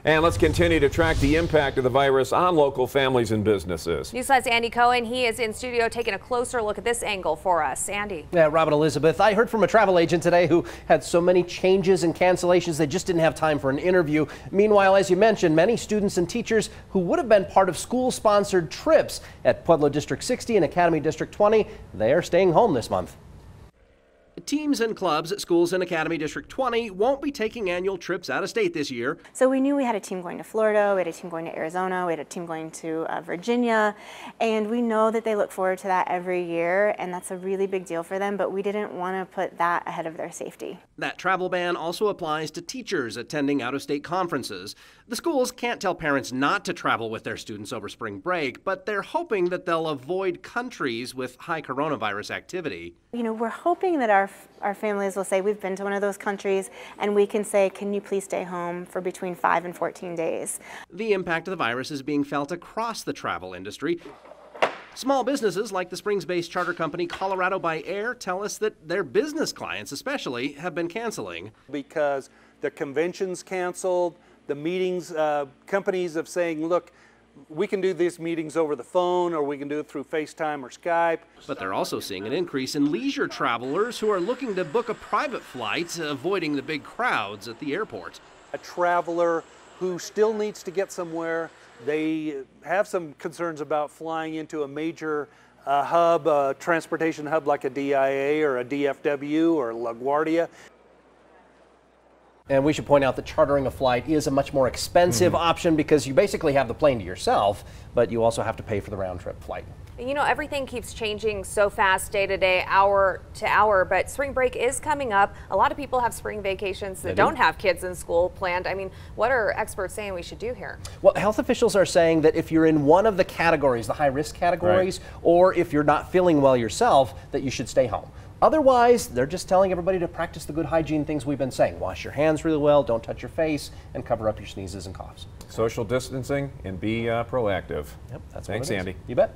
And let's continue to track the impact of the virus on local families and businesses. Newsline's Andy Cohen. He is in studio taking a closer look at this angle for us. Andy. Yeah, Robin Elizabeth, I heard from a travel agent today who had so many changes and cancellations they just didn't have time for an interview. Meanwhile, as you mentioned, many students and teachers who would have been part of school-sponsored trips at Pueblo District 60 and Academy District 20, they are staying home this month. Teams and clubs at schools in Academy District 20 won't be taking annual trips out of state this year. So we knew we had a team going to Florida, we had a team going to Arizona, we had a team going to Virginia, and we know that they look forward to that every year, and that's a really big deal for them, but we didn't want to put that ahead of their safety. That travel ban also applies to teachers attending out-of-state conferences. The schools can't tell parents not to travel with their students over spring break, but they're hoping that they'll avoid countries with high coronavirus activity. You know, we're hoping that our families will say we've been to one of those countries, and we can say, can you please stay home for between 5 and 14 days. The impact of the virus is being felt across the travel industry. Small businesses like the Springs-based charter company Colorado by Air tell us that their business clients especially have been canceling. Because the convention's canceled, the meetings, companies of saying, look, we can do these meetings over the phone, or we can do it through FaceTime or Skype. But they're also seeing an increase in leisure travelers who are looking to book a private flight, avoiding the big crowds at the airport. A traveler who still needs to get somewhere, they have some concerns about flying into a major hub, transportation hub like a DIA or a DFW or LaGuardia. And we should point out that chartering a flight is a much more expensive option because you basically have the plane to yourself, but you also have to pay for the round-trip flight. You know, everything keeps changing so fast day to day, hour to hour, but spring break is coming up. A lot of people have spring vacations that don't have kids in school planned. I mean, what are experts saying we should do here? Well, health officials are saying that if you're in one of the categories, the high-risk categories, or if you're not feeling well yourself, that you should stay home. Otherwise, they're just telling everybody to practice the good hygiene things we've been saying. Wash your hands really well, don't touch your face, and cover up your sneezes and coughs. Social distancing and be proactive. Yep, that's Thanks, what it is. Andy. You bet.